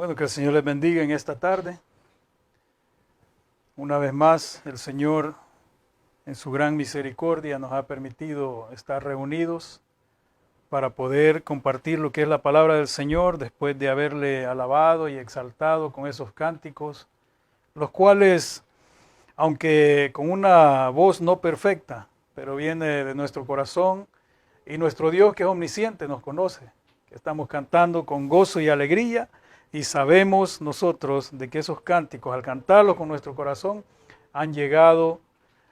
Bueno, que el Señor les bendiga en esta tarde. Una vez más, el Señor, en su gran misericordia, nos ha permitido estar reunidos para poder compartir lo que es la palabra del Señor después de haberle alabado y exaltado con esos cánticos, los cuales, aunque con una voz no perfecta, pero viene de nuestro corazón, y nuestro Dios que es omnisciente nos conoce, que estamos cantando con gozo y alegría, y sabemos nosotros de que esos cánticos, al cantarlos con nuestro corazón, han llegado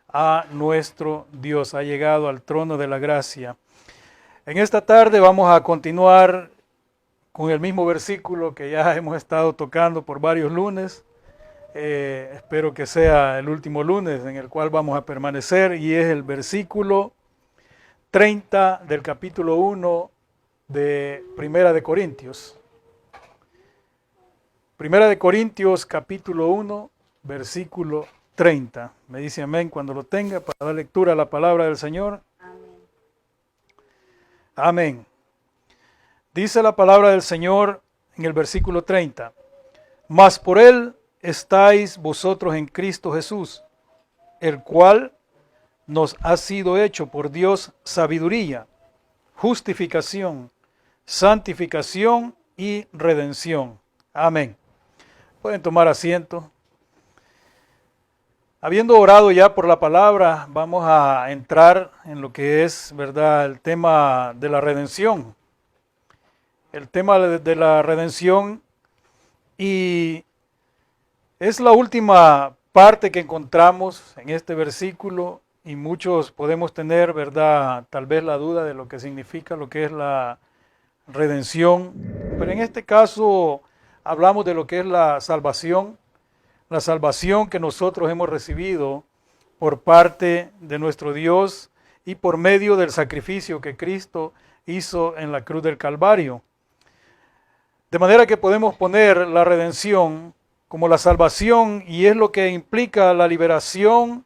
a nuestro Dios, ha llegado al trono de la gracia. En esta tarde vamos a continuar con el mismo versículo que ya hemos estado tocando por varios lunes. Espero que sea el último lunes en el cual vamos a permanecer, y es el versículo 30 del capítulo 1 de Primera de Corintios. Primera de Corintios, capítulo 1, versículo 30. Me dice amén cuando lo tenga para dar lectura a la palabra del Señor. Amén. Amén. Dice la palabra del Señor en el versículo 30. Mas por Él estáis vosotros en Cristo Jesús, el cual nos ha sido hecho por Dios sabiduría, justificación, santificación y redención. Amén. Pueden tomar asiento. Habiendo orado ya por la palabra, vamos a entrar en lo que es, ¿verdad?, el tema de la redención. El tema de la redención, y es la última parte que encontramos en este versículo, y muchos podemos tener, ¿verdad?, tal vez la duda de lo que significa lo que es la redención. Pero en este caso hablamos de lo que es la salvación que nosotros hemos recibido por parte de nuestro Dios y por medio del sacrificio que Cristo hizo en la cruz del Calvario. De manera que podemos poner la redención como la salvación, y es lo que implica la liberación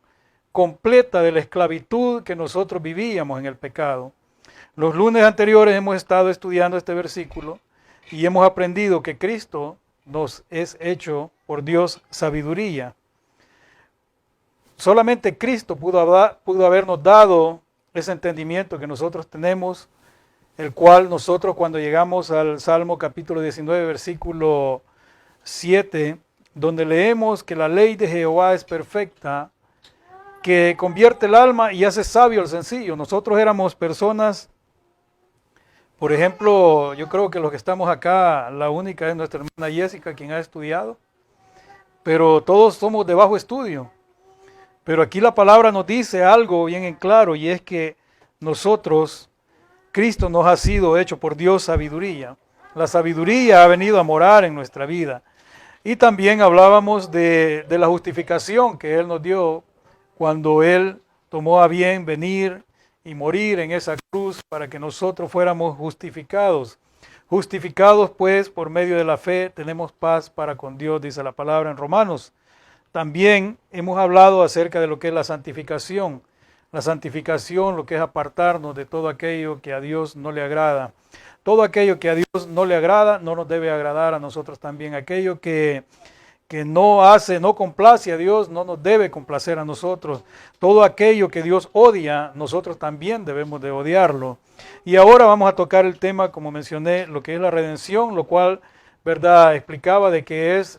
completa de la esclavitud que nosotros vivíamos en el pecado. Los lunes anteriores hemos estado estudiando este versículo y hemos aprendido que Cristo nos es hecho por Dios sabiduría. Solamente Cristo pudo habernos dado ese entendimiento que nosotros tenemos, el cual nosotros, cuando llegamos al Salmo capítulo 19, versículo 7, donde leemos que la ley de Jehová es perfecta, que convierte el alma y hace sabio al sencillo. Nosotros éramos personas, por ejemplo, yo creo que los que estamos acá, la única es nuestra hermana Jessica, quien ha estudiado, pero todos somos de bajo estudio. Pero aquí la palabra nos dice algo bien en claro, y es que nosotros, Cristo nos ha sido hecho por Dios sabiduría. La sabiduría ha venido a morar en nuestra vida. Y también hablábamos de la justificación que Él nos dio cuando Él tomó a bien venir y morir en esa cruz para que nosotros fuéramos justificados. Justificados pues por medio de la fe tenemos paz para con Dios, dice la palabra en Romanos. También hemos hablado acerca de lo que es la santificación. La santificación, lo que es apartarnos de todo aquello que a Dios no le agrada. Todo aquello que a Dios no le agrada no nos debe agradar a nosotros también. Aquello que no complace a Dios, no nos debe complacer a nosotros. Todo aquello que Dios odia, nosotros también debemos de odiarlo. Y ahora vamos a tocar el tema, como mencioné, lo que es la redención, lo cual, ¿verdad?, explicaba de que es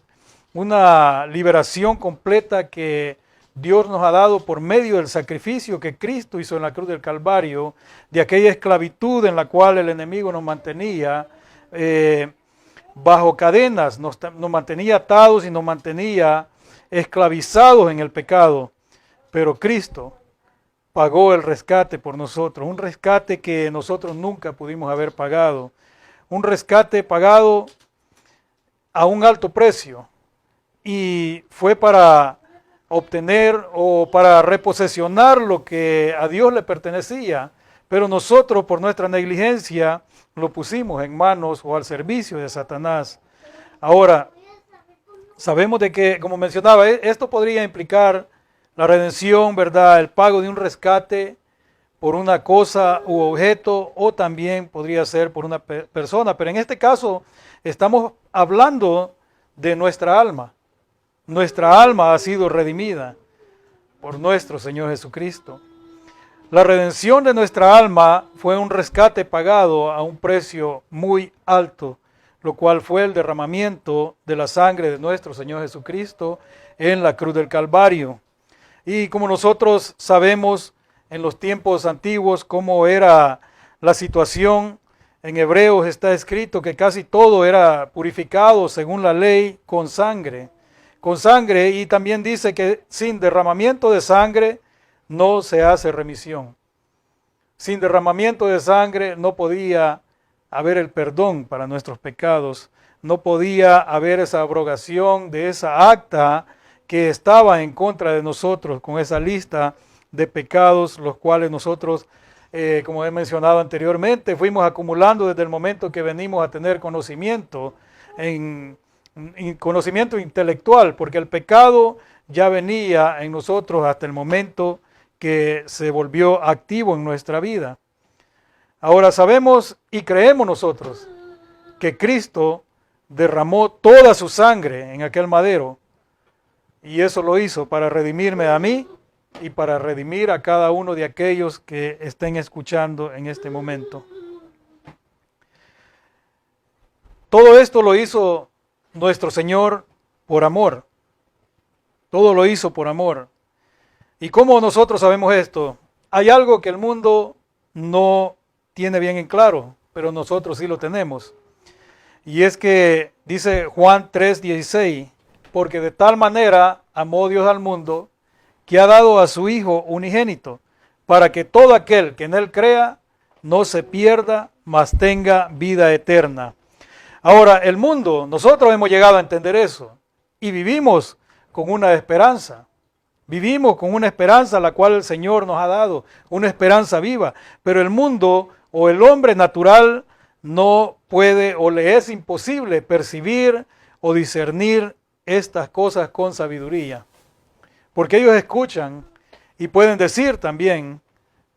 una liberación completa que Dios nos ha dado por medio del sacrificio que Cristo hizo en la cruz del Calvario, de aquella esclavitud en la cual el enemigo nos mantenía bajo cadenas, nos mantenía atados y nos mantenía esclavizados en el pecado. Pero Cristo pagó el rescate por nosotros, un rescate que nosotros nunca pudimos haber pagado, un rescate pagado a un alto precio, y fue para obtener o para reposesionar lo que a Dios le pertenecía, pero nosotros por nuestra negligencia lo pusimos en manos o al servicio de Satanás. Ahora, sabemos de que, como mencionaba, esto podría implicar la redención, ¿verdad?, el pago de un rescate por una cosa u objeto, o también podría ser por una persona. Pero en este caso estamos hablando de nuestra alma. Nuestra alma ha sido redimida por nuestro Señor Jesucristo. La redención de nuestra alma fue un rescate pagado a un precio muy alto, lo cual fue el derramamiento de la sangre de nuestro Señor Jesucristo en la cruz del Calvario. Y como nosotros sabemos en los tiempos antiguos cómo era la situación, en Hebreos está escrito que casi todo era purificado según la ley con sangre, y también dice que sin derramamiento de sangre no se hace remisión. Sin derramamiento de sangre no podía haber el perdón para nuestros pecados, no podía haber esa abrogación de esa acta que estaba en contra de nosotros, con esa lista de pecados, los cuales nosotros, como he mencionado anteriormente, fuimos acumulando desde el momento que venimos a tener conocimiento, conocimiento intelectual, porque el pecado ya venía en nosotros hasta el momento que se volvió activo en nuestra vida. Ahora sabemos y creemos nosotros que Cristo derramó toda su sangre en aquel madero, y eso lo hizo para redimirme a mí y para redimir a cada uno de aquellos que estén escuchando en este momento. Todo esto lo hizo nuestro Señor por amor. Todo lo hizo por amor. ¿Y cómo nosotros sabemos esto? Hay algo que el mundo no tiene bien en claro, pero nosotros sí lo tenemos. Y es que dice Juan 3:16, porque de tal manera amó Dios al mundo, que ha dado a su Hijo unigénito, para que todo aquel que en Él crea no se pierda, mas tenga vida eterna. Ahora, el mundo, nosotros hemos llegado a entender eso, y vivimos con una esperanza. Vivimos con una esperanza la cual el Señor nos ha dado, una esperanza viva. Pero el mundo o el hombre natural no puede o le es imposible percibir o discernir estas cosas con sabiduría. Porque ellos escuchan y pueden decir también,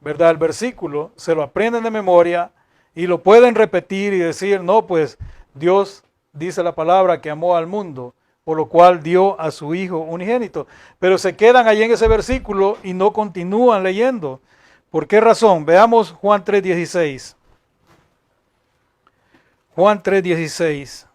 ¿verdad? El versículo, se lo aprenden de memoria y lo pueden repetir y decir, no, pues Dios dice la palabra que amó al mundo, por lo cual dio a su Hijo unigénito. Pero se quedan allí en ese versículo y no continúan leyendo. ¿Por qué razón? Veamos Juan 3:16. Juan 3:16.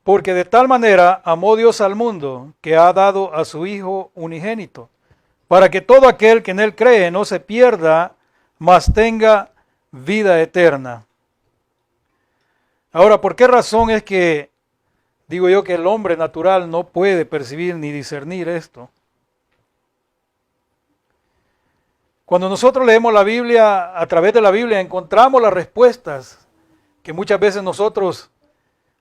Porque de tal manera amó Dios al mundo, que ha dado a su Hijo unigénito, para que todo aquel que en Él cree no se pierda, mas tenga vida eterna. Ahora, ¿por qué razón es que, digo yo, que el hombre natural no puede percibir ni discernir esto? Cuando nosotros leemos la Biblia, a través de la Biblia encontramos las respuestas que muchas veces nosotros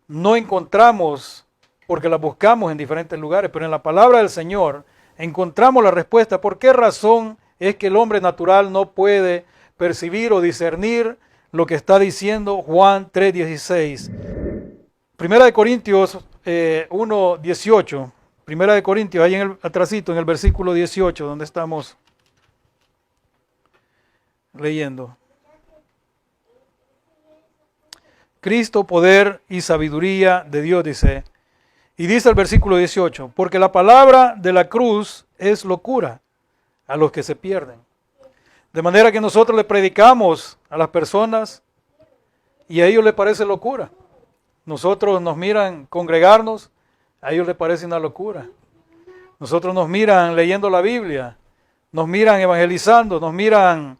no encontramos porque las buscamos en diferentes lugares, pero en la palabra del Señor encontramos la respuesta. ¿Por qué razón es que el hombre natural no puede percibir o discernir lo que está diciendo Juan 3:16? Primera de Corintios 1:18. Primera de Corintios, ahí en el atrasito, en el versículo 18, donde estamos leyendo. Cristo, poder y sabiduría de Dios, dice. Y dice el versículo 18, porque la palabra de la cruz es locura a los que se pierden. De manera que nosotros le predicamos a las personas y a ellos les parece locura. Nosotros nos miran congregarnos, a ellos les parece una locura. Nosotros nos miran leyendo la Biblia, nos miran evangelizando, nos miran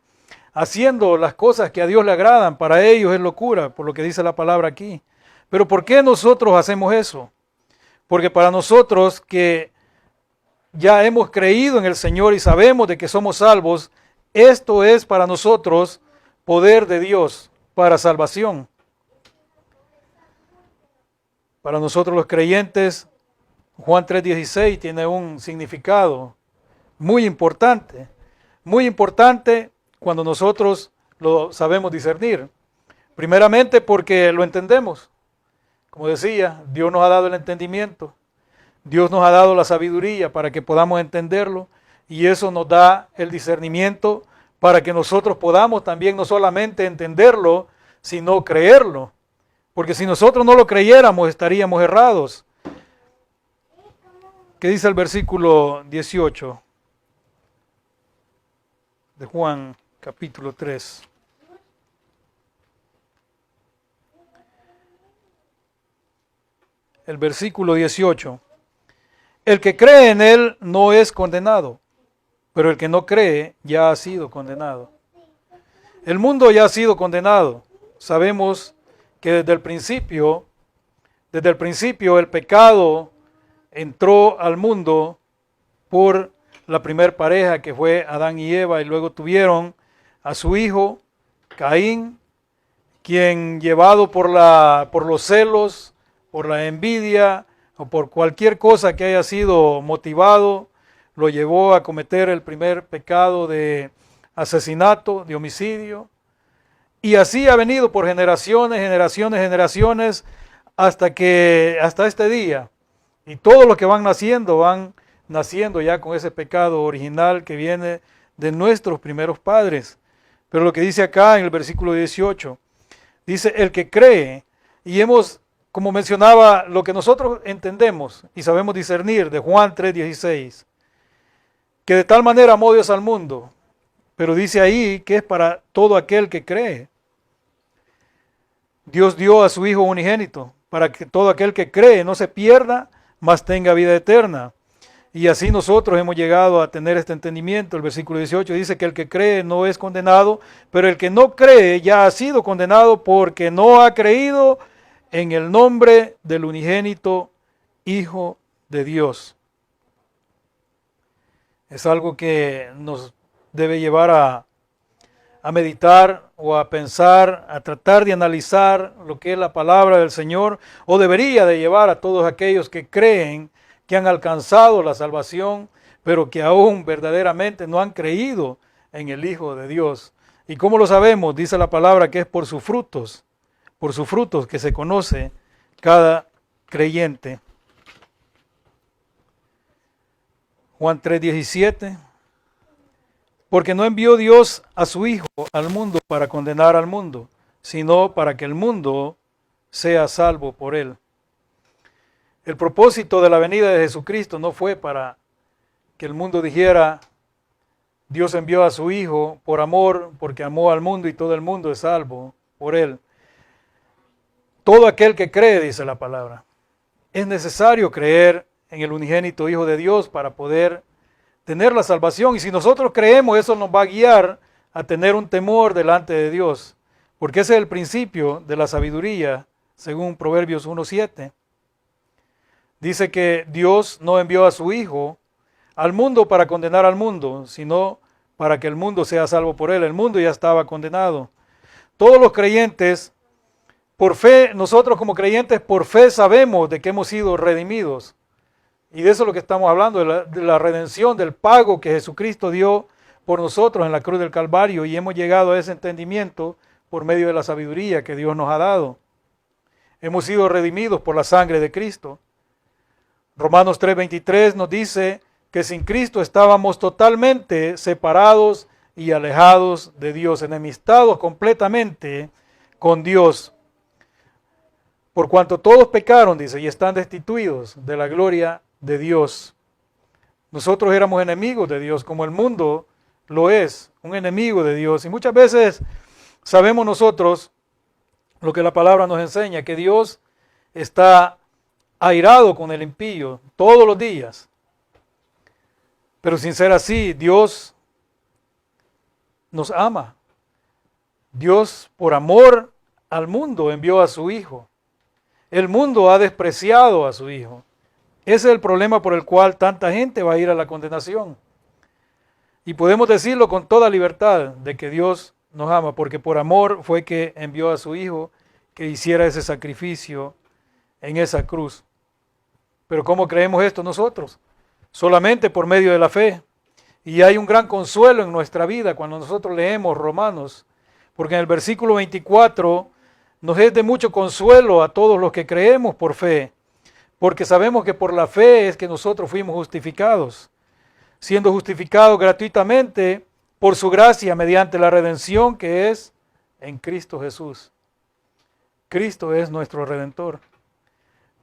haciendo las cosas que a Dios le agradan. Para ellos es locura, por lo que dice la palabra aquí. Pero ¿por qué nosotros hacemos eso? Porque para nosotros que ya hemos creído en el Señor y sabemos de que somos salvos, esto es para nosotros poder de Dios para salvación. Para nosotros los creyentes, Juan 3:16 tiene un significado muy importante cuando nosotros lo sabemos discernir. Primeramente porque lo entendemos. Como decía, Dios nos ha dado el entendimiento. Dios nos ha dado la sabiduría para que podamos entenderlo y eso nos da el discernimiento para que nosotros podamos también no solamente entenderlo, sino creerlo. Porque si nosotros no lo creyéramos, estaríamos errados. ¿Qué dice el versículo 18 de Juan, capítulo 3? El versículo 18. El que cree en él no es condenado, pero el que no cree ya ha sido condenado. El mundo ya ha sido condenado. Sabemos que desde el principio el pecado entró al mundo por la primer pareja que fue Adán y Eva y luego tuvieron a su hijo Caín, quien llevado por los celos, por la envidia o por cualquier cosa que haya sido motivado, lo llevó a cometer el primer pecado de asesinato, de homicidio. Y así ha venido por generaciones, hasta este día. Y todos los que van naciendo ya con ese pecado original que viene de nuestros primeros padres. Pero lo que dice acá en el versículo 18, dice el que cree, y como mencionaba, lo que nosotros entendemos y sabemos discernir de Juan 3:16, que de tal manera amó Dios al mundo, pero dice ahí que es para todo aquel que cree. Dios dio a su Hijo unigénito para que todo aquel que cree no se pierda, mas tenga vida eterna. Y así nosotros hemos llegado a tener este entendimiento. El versículo 18 dice que el que cree no es condenado, pero el que no cree ya ha sido condenado porque no ha creído en el nombre del unigénito Hijo de Dios. Es algo que nos debe llevar a meditar o a pensar, a tratar de analizar lo que es la palabra del Señor, o debería de llevar a todos aquellos que creen que han alcanzado la salvación, pero que aún verdaderamente no han creído en el Hijo de Dios. ¿Y cómo lo sabemos? Dice la palabra que es por sus frutos que se conoce cada creyente. Juan 3:17. Porque no envió Dios a su Hijo al mundo para condenar al mundo, sino para que el mundo sea salvo por él. El propósito de la venida de Jesucristo no fue para que el mundo dijera, Dios envió a su Hijo por amor, porque amó al mundo y todo el mundo es salvo por él. Todo aquel que cree, dice la palabra, es necesario creer en el unigénito Hijo de Dios para poder tener la salvación. Y si nosotros creemos, eso nos va a guiar a tener un temor delante de Dios, porque ese es el principio de la sabiduría, según Proverbios 1:7. Dice que Dios no envió a su Hijo al mundo para condenar al mundo, sino para que el mundo sea salvo por él. El mundo ya estaba condenado. Todos los creyentes, por fe, nosotros como creyentes, por fe sabemos de que hemos sido redimidos. Y de eso es lo que estamos hablando, de la redención, del pago que Jesucristo dio por nosotros en la cruz del Calvario. Y hemos llegado a ese entendimiento por medio de la sabiduría que Dios nos ha dado. Hemos sido redimidos por la sangre de Cristo. Romanos 3:23 nos dice que sin Cristo estábamos totalmente separados y alejados de Dios, enemistados completamente con Dios. Por cuanto todos pecaron, dice, y están destituidos de la gloria de Dios. Nosotros éramos enemigos de Dios, como el mundo lo es, un enemigo de Dios. Y muchas veces sabemos nosotros lo que la palabra nos enseña, que Dios está airado con el impío todos los días. Pero sin ser así, Dios nos ama. Dios, por amor al mundo, envió a su Hijo. El mundo ha despreciado a su Hijo. Ese es el problema por el cual tanta gente va a ir a la condenación. Y podemos decirlo con toda libertad de que Dios nos ama, porque por amor fue que envió a su Hijo que hiciera ese sacrificio en esa cruz. Pero ¿cómo creemos esto nosotros? Solamente por medio de la fe. Y hay un gran consuelo en nuestra vida cuando nosotros leemos Romanos, porque en el versículo 24 nos es de mucho consuelo a todos los que creemos por fe. porque sabemos que por la fe es que nosotros fuimos justificados, siendo justificados gratuitamente por su gracia mediante la redención que es en Cristo Jesús. Cristo es nuestro Redentor.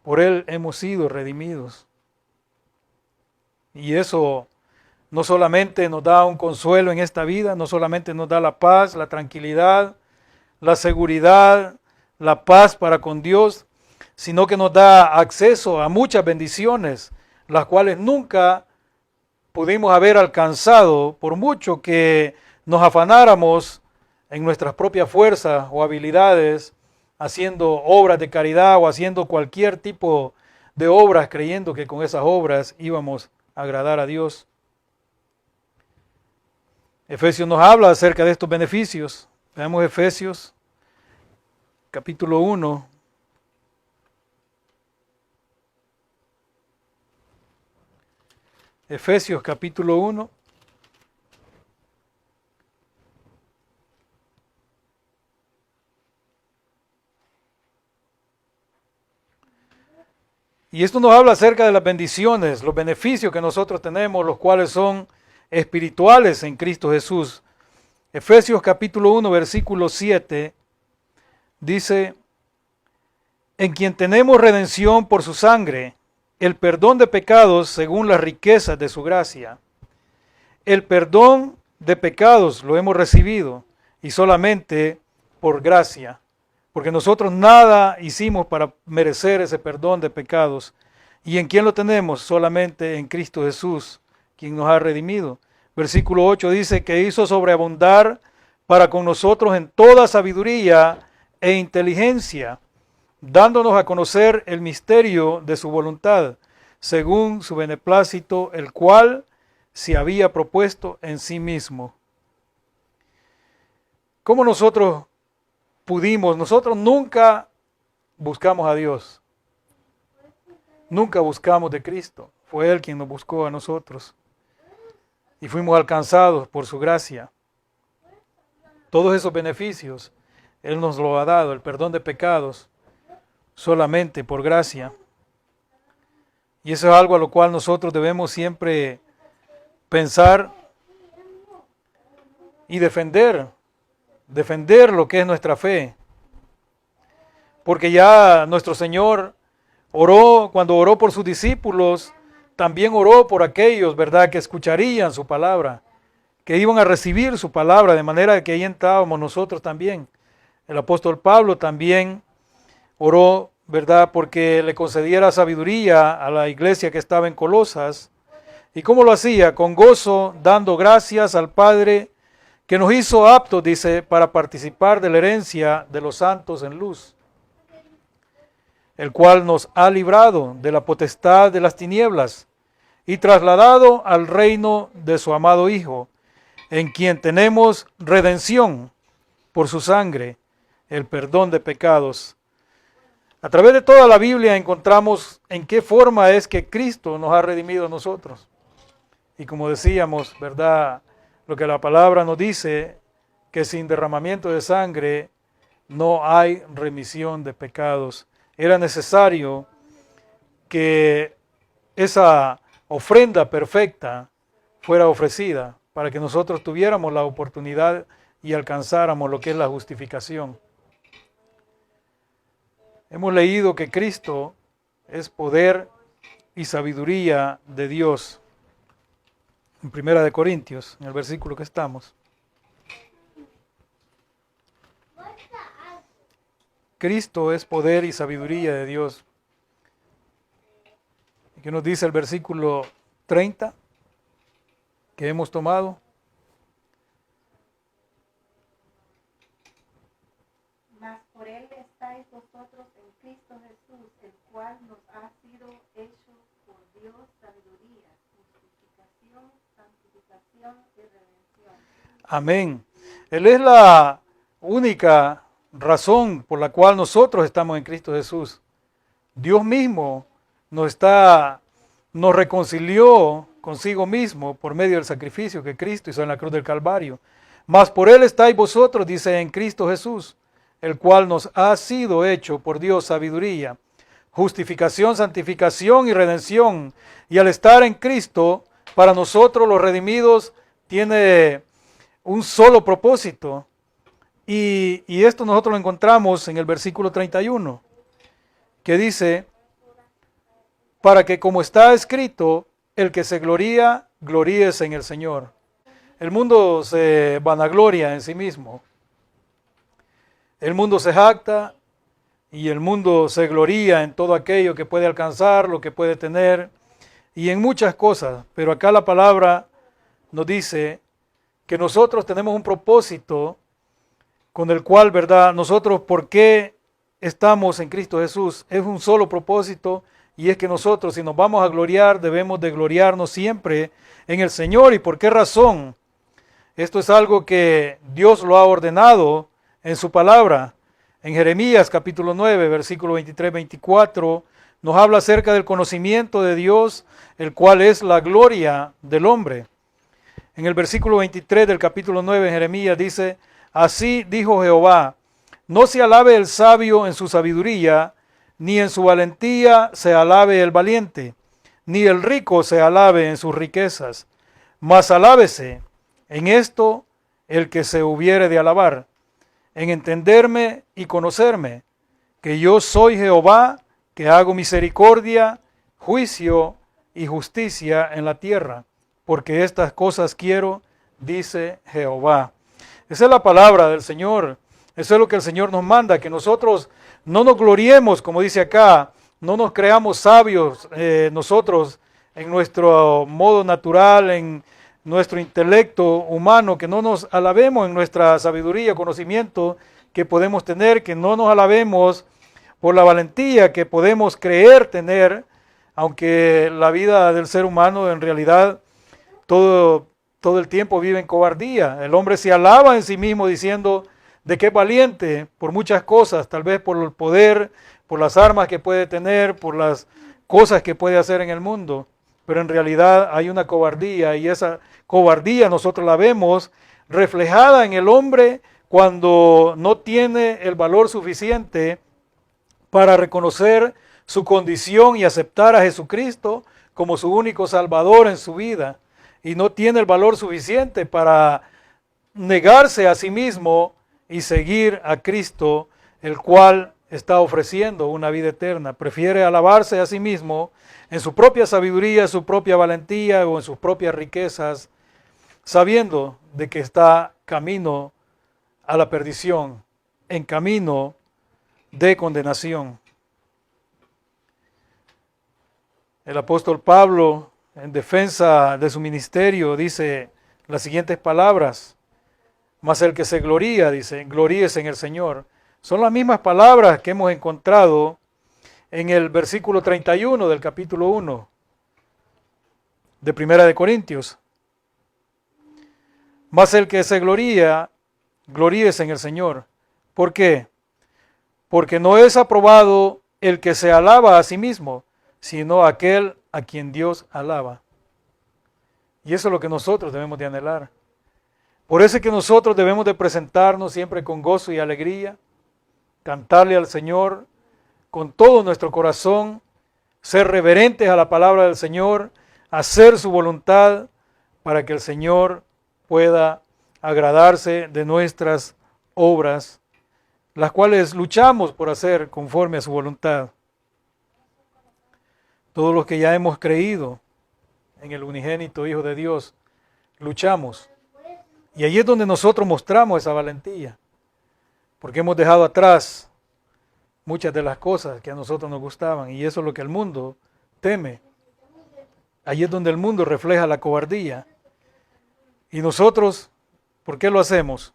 Por Él hemos sido redimidos. Y eso no solamente nos da un consuelo en esta vida, no solamente nos da la paz, la tranquilidad, la seguridad, la paz para con Dios, sino que nos da acceso a muchas bendiciones, las cuales nunca pudimos haber alcanzado por mucho que nos afanáramos en nuestras propias fuerzas o habilidades, haciendo obras de caridad o haciendo cualquier tipo de obras, creyendo que con esas obras íbamos a agradar a Dios. Efesios nos habla acerca de estos beneficios. Veamos Efesios, capítulo 1. Efesios, capítulo 1. Y esto nos habla acerca de las bendiciones, los beneficios que nosotros tenemos, los cuales son espirituales en Cristo Jesús. Efesios capítulo 1, versículo 7, dice, en quien tenemos redención por su sangre, el perdón de pecados según las riquezas de su gracia. El perdón de pecados lo hemos recibido y solamente por gracia, porque nosotros nada hicimos para merecer ese perdón de pecados. ¿Y en quién lo tenemos? Solamente en Cristo Jesús, quien nos ha redimido. Versículo 8 dice que hizo sobreabundar para con nosotros en toda sabiduría e inteligencia, dándonos a conocer el misterio de su voluntad, según su beneplácito, el cual se había propuesto en sí mismo. ¿Cómo nosotros pudimos? Nosotros nunca buscamos a Dios. Nunca buscamos de Cristo. Fue Él quien nos buscó a nosotros. Y fuimos alcanzados por su gracia. Todos esos beneficios Él nos lo ha dado, el perdón de pecados, solamente por gracia. Y eso es algo a lo cual nosotros debemos siempre pensar y defender lo que es nuestra fe. Porque ya nuestro Señor oró, cuando oró por sus discípulos, también oró por aquellos, ¿verdad?, que escucharían su palabra, que iban a recibir su palabra, de manera que ahí entrábamos nosotros también. El apóstol Pablo también oró, ¿verdad?, porque le concediera sabiduría a la iglesia que estaba en Colosas. ¿Y cómo lo hacía? Con gozo, dando gracias al Padre, que nos hizo aptos, dice, para participar de la herencia de los santos en luz, el cual nos ha librado de la potestad de las tinieblas y trasladado al reino de su amado Hijo, en quien tenemos redención por su sangre, el perdón de pecados. A través de toda la Biblia encontramos en qué forma es que Cristo nos ha redimido a nosotros. Y como decíamos, ¿verdad?, lo que la palabra nos dice, que sin derramamiento de sangre no hay remisión de pecados. Era necesario que esa ofrenda perfecta fuera ofrecida para que nosotros tuviéramos la oportunidad y alcanzáramos lo que es la justificación. Hemos leído que Cristo es poder y sabiduría de Dios. En 1 Corintios, en el versículo que estamos. Cristo es poder y sabiduría de Dios. ¿Qué nos dice el versículo 30 que hemos tomado? Mas por Él estáis vosotros en Cristo Jesús, el cual nos ha sido hecho por Dios sabiduría, justificación, santificación y redención. Amén. Él es la única razón por la cual nosotros estamos en Cristo Jesús. Dios mismo nos reconcilió consigo mismo por medio del sacrificio que Cristo hizo en la cruz del Calvario. Mas por Él estáis vosotros, dice, en Cristo Jesús, el cual nos ha sido hecho por Dios sabiduría, justificación, santificación y redención. Y al estar en Cristo, para nosotros los redimidos tiene un solo propósito. Y esto nosotros lo encontramos en el versículo 31, que dice, para que como está escrito, el que se gloría, gloríese en el Señor. El mundo se vanagloria en sí mismo. El mundo se jacta y el mundo se gloría en todo aquello que puede alcanzar, lo que puede tener y en muchas cosas. Pero acá la palabra nos dice que nosotros tenemos un propósito con el cual, ¿verdad? Nosotros, ¿por qué estamos en Cristo Jesús? Es un solo propósito, y es que nosotros, si nos vamos a gloriar, debemos de gloriarnos siempre en el Señor. ¿Y por qué razón? Esto es algo que Dios lo ha ordenado en su palabra. En Jeremías capítulo 9, versículo 23-24, nos habla acerca del conocimiento de Dios, el cual es la gloria del hombre. En el versículo 23 del capítulo 9 en Jeremías dice, así dijo Jehová, no se alabe el sabio en su sabiduría, ni en su valentía se alabe el valiente, ni el rico se alabe en sus riquezas, mas alábese en esto el que se hubiere de alabar, en entenderme y conocerme, que yo soy Jehová, que hago misericordia, juicio y justicia en la tierra, porque estas cosas quiero, dice Jehová. Esa es la palabra del Señor. Eso es lo que el Señor nos manda, que nosotros no nos gloriemos, como dice acá, no nos creamos sabios nosotros en nuestro modo natural, en nuestro intelecto humano, que no nos alabemos en nuestra sabiduría, conocimiento que podemos tener, que no nos alabemos por la valentía que podemos creer tener, aunque la vida del ser humano en realidad todo el tiempo vive en cobardía. El hombre se alaba en sí mismo diciendo de que es valiente por muchas cosas, tal vez por el poder, por las armas que puede tener, por las cosas que puede hacer en el mundo. Pero en realidad hay una cobardía, y esa cobardía nosotros la vemos reflejada en el hombre cuando no tiene el valor suficiente para reconocer su condición y aceptar a Jesucristo como su único Salvador en su vida, y no tiene el valor suficiente para negarse a sí mismo y seguir a Cristo, el cual está ofreciendo una vida eterna. Prefiere alabarse a sí mismo en su propia sabiduría, su propia valentía o en sus propias riquezas, sabiendo de que está camino a la perdición, en camino de condenación. El apóstol Pablo, en defensa de su ministerio, dice las siguientes palabras: mas el que se gloría, dice, gloríese en el Señor. Son las mismas palabras que hemos encontrado en el versículo 31 del capítulo 1 de Primera de Corintios. Mas el que se gloría, gloríese en el Señor. ¿Por qué? Porque no es aprobado el que se alaba a sí mismo, sino aquel a quien Dios alaba. Y eso es lo que nosotros debemos de anhelar. Por eso es que nosotros debemos de presentarnos siempre con gozo y alegría, cantarle al Señor con todo nuestro corazón, ser reverentes a la palabra del Señor, hacer su voluntad para que el Señor pueda agradarse de nuestras obras, las cuales luchamos por hacer conforme a su voluntad. Todos los que ya hemos creído en el unigénito Hijo de Dios, luchamos. Y ahí es donde nosotros mostramos esa valentía, porque hemos dejado atrás muchas de las cosas que a nosotros nos gustaban, y eso es lo que el mundo teme. Ahí es donde el mundo refleja la cobardía. Y nosotros, ¿por qué lo hacemos?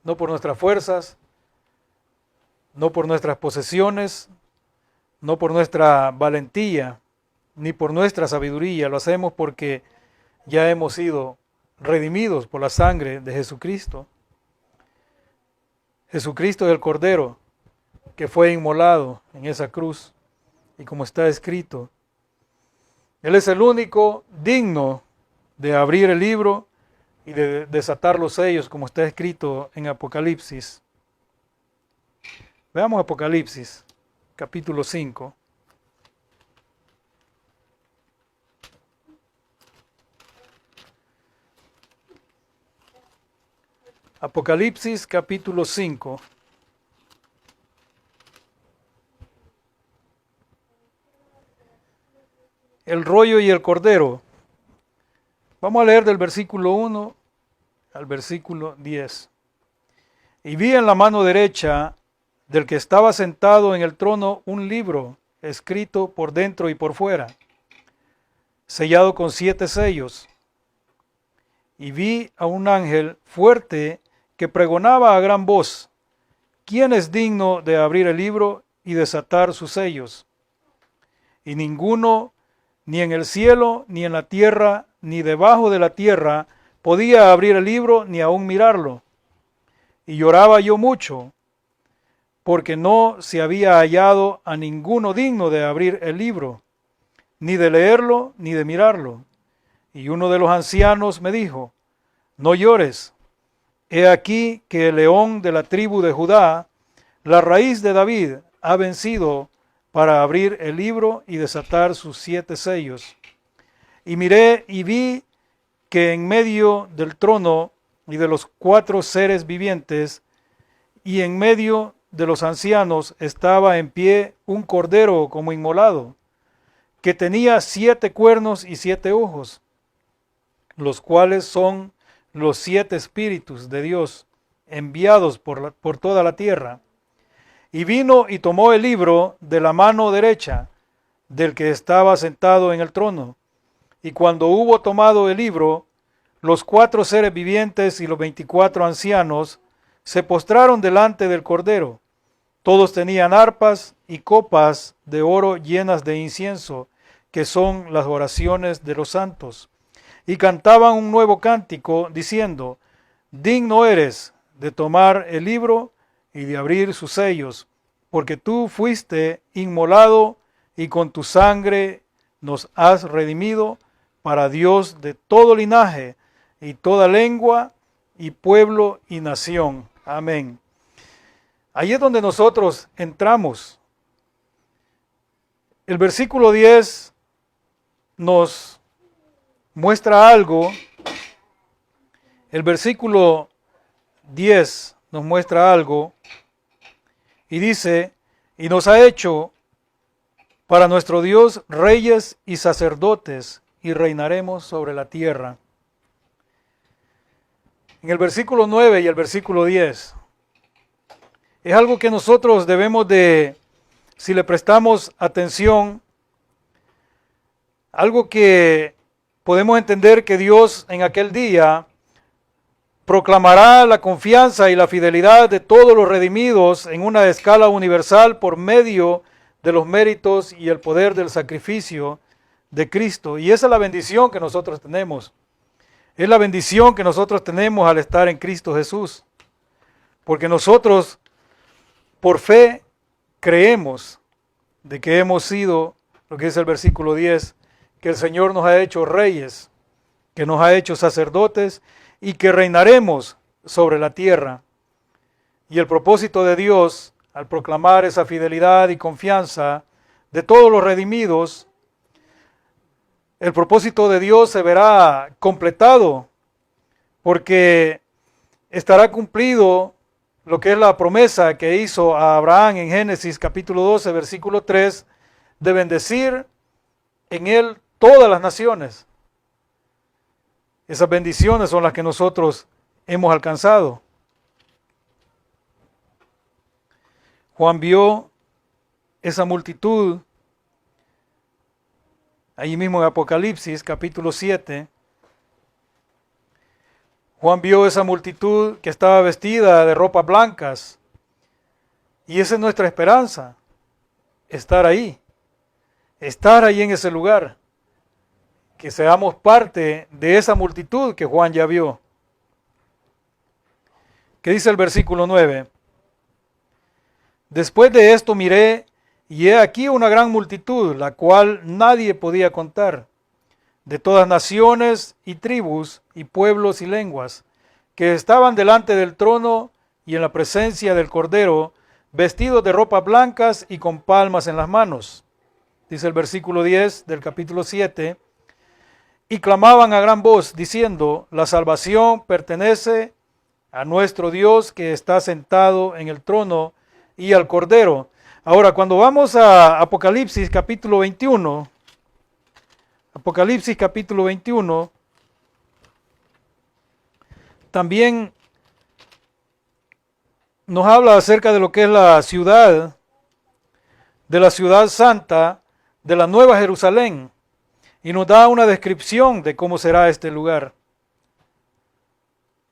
No por nuestras fuerzas, no por nuestras posesiones, no por nuestra valentía, ni por nuestra sabiduría. Lo hacemos porque ya hemos sido redimidos por la sangre de Jesucristo. Jesucristo es el Cordero que fue inmolado en esa cruz, y como está escrito, Él es el único digno de abrir el libro y de desatar los sellos, como está escrito en Apocalipsis. Veamos Apocalipsis, capítulo 5. Apocalipsis capítulo 5. El rollo y el cordero. Vamos a leer del versículo 1 al versículo 10. Y vi en la mano derecha del que estaba sentado en el trono un libro escrito por dentro y por fuera, sellado con 7 sellos. Y vi a un ángel fuerte que pregonaba a gran voz: ¿quién es digno de abrir el libro y desatar sus sellos? Y ninguno, ni en el cielo, ni en la tierra, ni debajo de la tierra, podía abrir el libro ni aun mirarlo. Y lloraba yo mucho, porque no se había hallado a ninguno digno de abrir el libro, ni de leerlo, ni de mirarlo. Y uno de los ancianos me dijo: no llores, he aquí que el león de la tribu de Judá, la raíz de David, ha vencido para abrir el libro y desatar sus 7 sellos. Y miré y vi que en medio del trono y de los 4 seres vivientes y en medio de los ancianos estaba en pie un cordero como inmolado, que tenía 7 cuernos y 7 ojos, los cuales son los 7 espíritus de Dios enviados por toda la tierra. Y vino y tomó el libro de la mano derecha del que estaba sentado en el trono. Y cuando hubo tomado el libro, los 4 seres vivientes y los 24 ancianos se postraron delante del Cordero. Todos tenían arpas y copas de oro llenas de incienso, que son las oraciones de los santos. Y cantaban un nuevo cántico, diciendo: digno eres de tomar el libro y de abrir sus sellos, porque tú fuiste inmolado y con tu sangre nos has redimido para Dios de todo linaje y toda lengua y pueblo y nación. Amén. Ahí es donde nosotros entramos. El versículo 10 nos muestra algo. El versículo 10 nos muestra algo y dice: y nos ha hecho para nuestro Dios reyes y sacerdotes, y reinaremos sobre la tierra. En el versículo 9 y el versículo 10 es algo que nosotros debemos de, si le prestamos atención, algo que podemos entender que Dios en aquel día proclamará la confianza y la fidelidad de todos los redimidos en una escala universal por medio de los méritos y el poder del sacrificio de Cristo. Y esa es la bendición que nosotros tenemos. Es la bendición que nosotros tenemos al estar en Cristo Jesús. Porque nosotros, por fe, creemos de que hemos sido, lo que dice el versículo 10, que el Señor nos ha hecho reyes, que nos ha hecho sacerdotes y que reinaremos sobre la tierra. Y el propósito de Dios, al proclamar esa fidelidad y confianza de todos los redimidos, el propósito de Dios se verá completado, porque estará cumplido lo que es la promesa que hizo a Abraham en Génesis capítulo 12, versículo 3, de bendecir en él todas las naciones. Esas bendiciones son las que nosotros hemos alcanzado. Juan vio esa multitud, ahí mismo en Apocalipsis capítulo 7, Juan vio esa multitud que estaba vestida de ropas blancas, y esa es nuestra esperanza, estar ahí en ese lugar, que seamos parte de esa multitud que Juan ya vio. ¿Qué dice el versículo 9? Después de esto miré, y he aquí una gran multitud, la cual nadie podía contar, de todas naciones y tribus y pueblos y lenguas, que estaban delante del trono y en la presencia del Cordero, vestidos de ropas blancas y con palmas en las manos. Dice el versículo 10 del capítulo 7, y clamaban a gran voz, diciendo: la salvación pertenece a nuestro Dios que está sentado en el trono y al Cordero. Ahora, cuando vamos a Apocalipsis capítulo 21, Apocalipsis capítulo 21, también nos habla acerca de lo que es la ciudad santa, de la Nueva Jerusalén, y nos da una descripción de cómo será este lugar.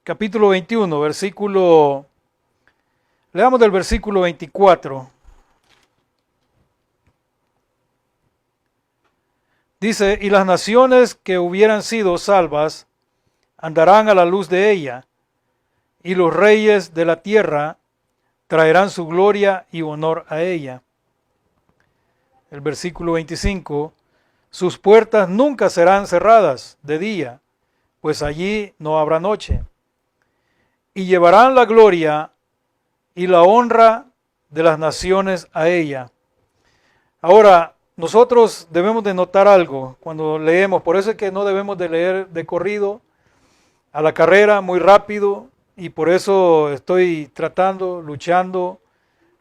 Capítulo 21, leamos del versículo 24. Dice, y las naciones que hubieran sido salvas andarán a la luz de ella, y los reyes de la tierra traerán su gloria y honor a ella. El versículo 25, sus puertas nunca serán cerradas de día, pues allí no habrá noche. Y llevarán la gloria y la honra de las naciones a ella. Ahora, nosotros debemos de notar algo cuando leemos, por eso es que no debemos de leer de corrido, a la carrera, muy rápido, y por eso estoy luchando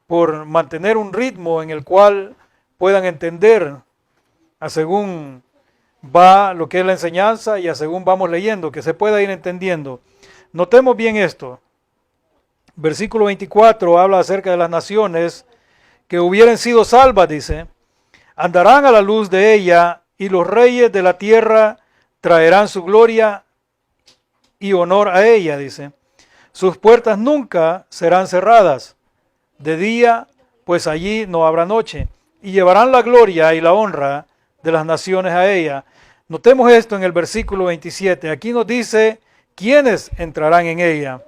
por mantener un ritmo en el cual puedan entender a según va lo que es la enseñanza y a según vamos leyendo, que se pueda ir entendiendo. Notemos bien esto. Versículo 24 habla acerca de las naciones que hubieran sido salvas, dice, andarán a la luz de ella y los reyes de la tierra traerán su gloria y honor a ella, dice. Sus puertas nunca serán cerradas de día, pues allí no habrá noche. Y llevarán la gloria y la honra de las naciones a ella. Notemos esto en el versículo 27. Aquí nos dice quiénes entrarán en ella.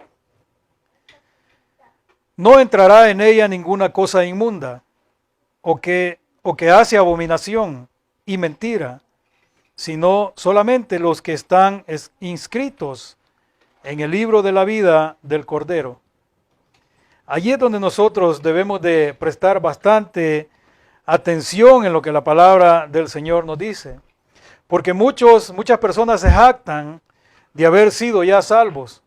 No entrará en ella ninguna cosa inmunda, o que hace abominación y mentira, sino solamente los que están inscritos en el libro de la vida del Cordero. Allí es donde nosotros debemos de prestar bastante atención en lo que la palabra del Señor nos dice. Porque muchas personas se jactan de haber sido ya salvos,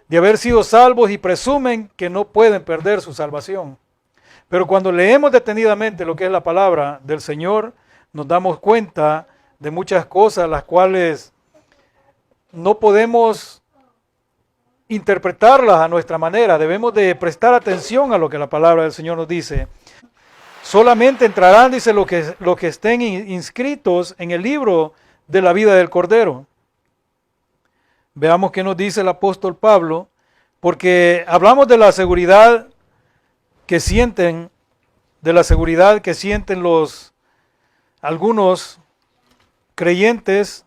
y presumen que no pueden perder su salvación. Pero cuando leemos detenidamente lo que es la palabra del Señor, nos damos cuenta de muchas cosas las cuales no podemos interpretarlas a nuestra manera. Debemos de prestar atención a lo que la palabra del Señor nos dice. Solamente entrarán, dice, los que estén inscritos en el libro de la vida del Cordero. Veamos qué nos dice el apóstol Pablo, porque hablamos de la seguridad que sienten, algunos creyentes,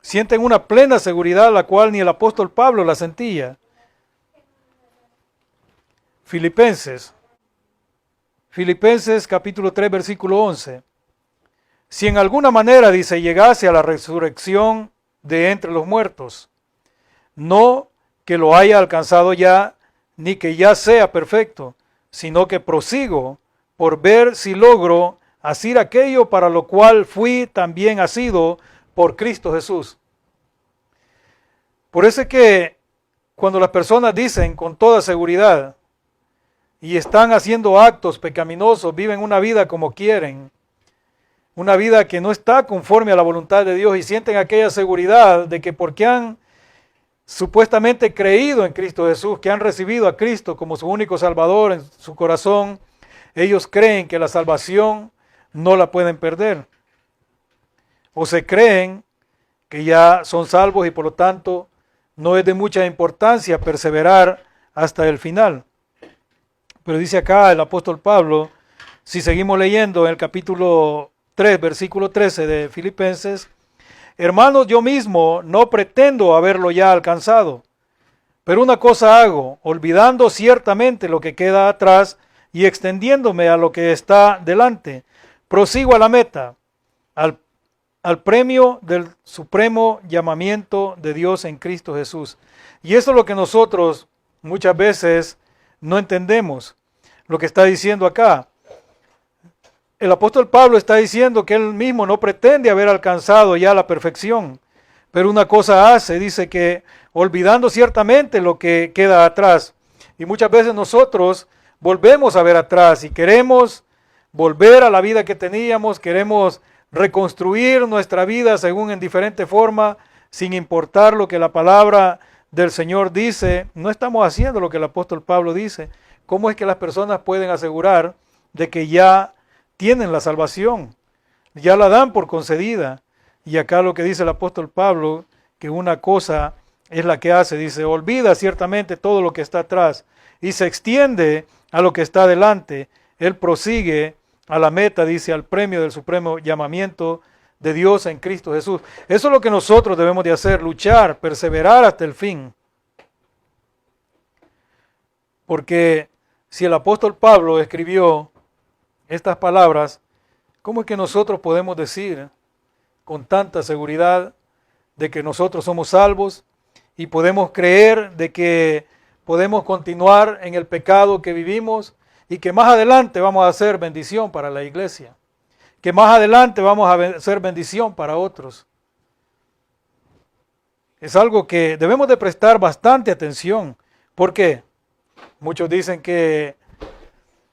sienten una plena seguridad la cual ni el apóstol Pablo la sentía. Filipenses capítulo 3 versículo 11. Si en alguna manera, dice, llegase a la resurrección de entre los muertos, no que lo haya alcanzado ya, ni que ya sea perfecto, sino que prosigo por ver si logro asir aquello para lo cual fui también asido por Cristo Jesús. Por eso es que cuando las personas dicen con toda seguridad y están haciendo actos pecaminosos, viven una vida como quieren, una vida que no está conforme a la voluntad de Dios y sienten aquella seguridad de que porque han supuestamente creído en Cristo Jesús, que han recibido a Cristo como su único Salvador en su corazón, ellos creen que la salvación no la pueden perder. O se creen que ya son salvos y por lo tanto no es de mucha importancia perseverar hasta el final. Pero dice acá el apóstol Pablo, si seguimos leyendo en el capítulo 3, versículo 13 de Filipenses, hermanos, yo mismo no pretendo haberlo ya alcanzado, pero una cosa hago, olvidando ciertamente lo que queda atrás y extendiéndome a lo que está delante, prosigo a la meta, al premio del supremo llamamiento de Dios en Cristo Jesús. Y eso es lo que nosotros muchas veces no entendemos, lo que está diciendo acá. El apóstol Pablo está diciendo que él mismo no pretende haber alcanzado ya la perfección, pero una cosa hace, dice que olvidando ciertamente lo que queda atrás. Y muchas veces nosotros volvemos a ver atrás y queremos volver a la vida que teníamos, queremos reconstruir nuestra vida según en diferente forma, sin importar lo que la palabra del Señor dice. No estamos haciendo lo que el apóstol Pablo dice. ¿Cómo es que las personas pueden asegurar de que ya tienen la salvación? Ya la dan por concedida. Y acá lo que dice el apóstol Pablo, que una cosa es la que hace, dice, olvida ciertamente todo lo que está atrás y se extiende a lo que está adelante. Él prosigue a la meta, dice, al premio del supremo llamamiento de Dios en Cristo Jesús. Eso es lo que nosotros debemos de hacer, luchar, perseverar hasta el fin. Porque si el apóstol Pablo escribió estas palabras, ¿cómo es que nosotros podemos decir con tanta seguridad de que nosotros somos salvos y podemos creer de que podemos continuar en el pecado que vivimos y que más adelante vamos a hacer bendición para la iglesia, que más adelante vamos a hacer bendición para otros? Es algo que debemos de prestar bastante atención. ¿Por qué? Muchos dicen que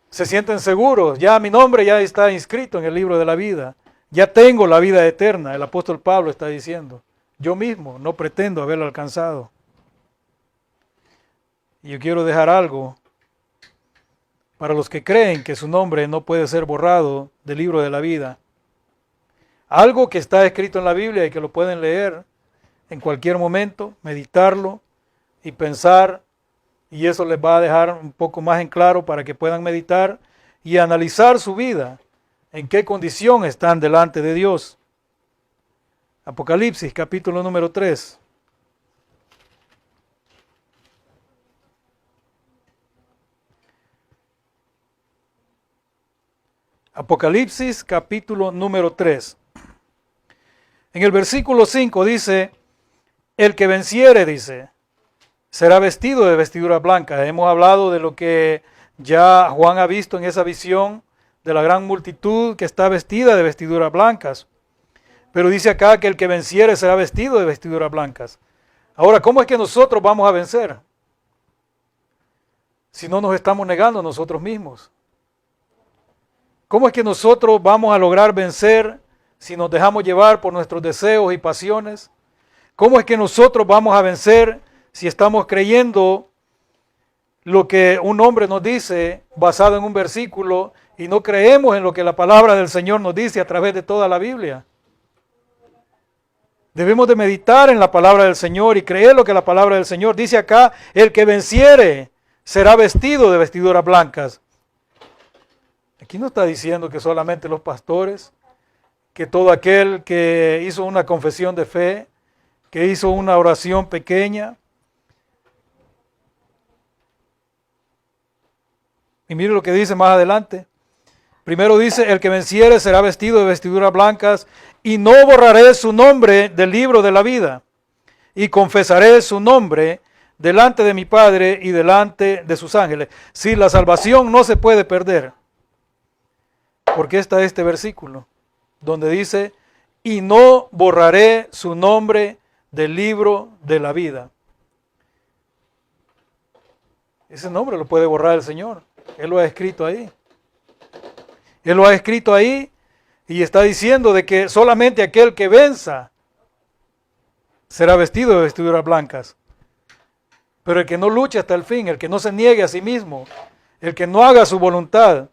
se sienten seguros, ya mi nombre ya está inscrito en el libro de la vida, ya tengo la vida eterna. El apóstol Pablo está diciendo, yo mismo no pretendo haberlo alcanzado. Y yo quiero dejar algo para los que creen que su nombre no puede ser borrado del libro de la vida. Algo que está escrito en la Biblia y que lo pueden leer en cualquier momento, meditarlo y pensar, y eso les va a dejar un poco más en claro para que puedan meditar y analizar su vida, en qué condición están delante de Dios. Apocalipsis, capítulo número 3. Apocalipsis, capítulo número 3. En el versículo 5 dice, el que venciere, dice, será vestido de vestidura blanca. Hemos hablado de lo que ya Juan ha visto en esa visión de la gran multitud que está vestida de vestiduras blancas. Pero dice acá que el que venciere será vestido de vestiduras blancas. Ahora, ¿cómo es que nosotros vamos a vencer? Si no nos estamos negando a nosotros mismos. ¿Cómo es que nosotros vamos a lograr vencer si nos dejamos llevar por nuestros deseos y pasiones? ¿Cómo es que nosotros vamos a vencer si estamos creyendo lo que un hombre nos dice basado en un versículo y no creemos en lo que la palabra del Señor nos dice a través de toda la Biblia? Debemos de meditar en la palabra del Señor y creer lo que la palabra del Señor dice acá. El que venciere será vestido de vestiduras blancas. Aquí no está diciendo que solamente los pastores, que todo aquel que hizo una confesión de fe, que hizo una oración pequeña. Y mire lo que dice más adelante. Primero dice, el que venciere será vestido de vestiduras blancas, y no borraré su nombre del libro de la vida, y confesaré su nombre delante de mi Padre y delante de sus ángeles. Si la salvación no se puede perder, porque está este versículo, donde dice, y no borraré su nombre del libro de la vida. Ese nombre lo puede borrar el Señor. Él lo ha escrito ahí. Él lo ha escrito ahí y está diciendo de que solamente aquel que venza será vestido de vestiduras blancas. Pero el que no luche hasta el fin, el que no se niegue a sí mismo, el que no haga su voluntad,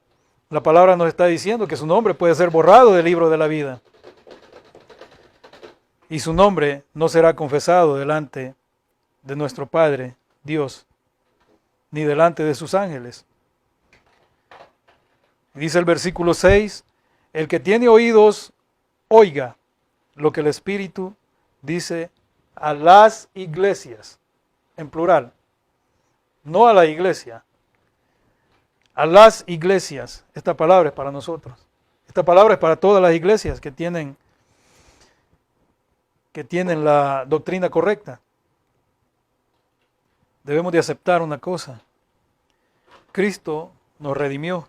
la palabra nos está diciendo que su nombre puede ser borrado del libro de la vida. Y su nombre no será confesado delante de nuestro Padre, Dios, ni delante de sus ángeles. Dice el versículo 6, el que tiene oídos, oiga lo que el Espíritu dice a las iglesias, en plural, no a la iglesia, a las iglesias. Esta palabra es para nosotros. Esta palabra es para todas las iglesias que tienen la doctrina correcta. Debemos de aceptar una cosa. Cristo nos redimió.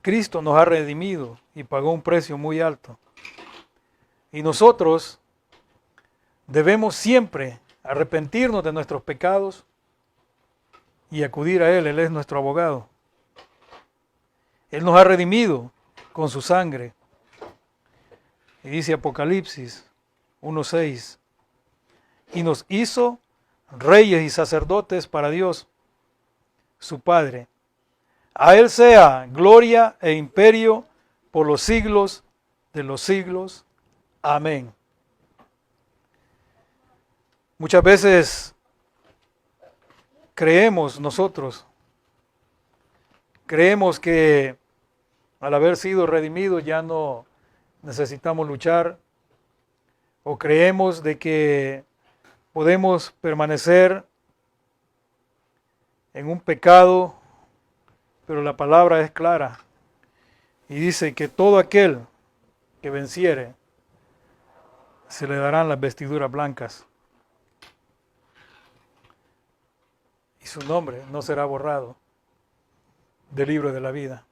Cristo nos ha redimido y pagó un precio muy alto. Y nosotros debemos siempre arrepentirnos de nuestros pecados y acudir a Él. Él es nuestro abogado. Él nos ha redimido con su sangre. Y dice Apocalipsis 1:6, y nos hizo reyes y sacerdotes para Dios, su Padre. A Él sea gloria e imperio por los siglos de los siglos. Amén. Muchas veces creemos que al haber sido redimidos ya no necesitamos luchar, o creemos de que podemos permanecer en un pecado, pero la palabra es clara y dice que todo aquel que venciere se le darán las vestiduras blancas y su nombre no será borrado del libro de la vida.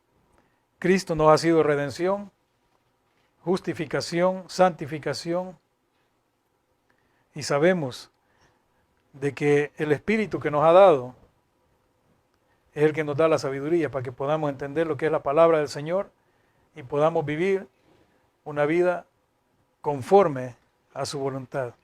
Cristo nos ha sido redención, justificación, santificación, y sabemos de que el Espíritu que nos ha dado es el que nos da la sabiduría para que podamos entender lo que es la palabra del Señor y podamos vivir una vida conforme a su voluntad.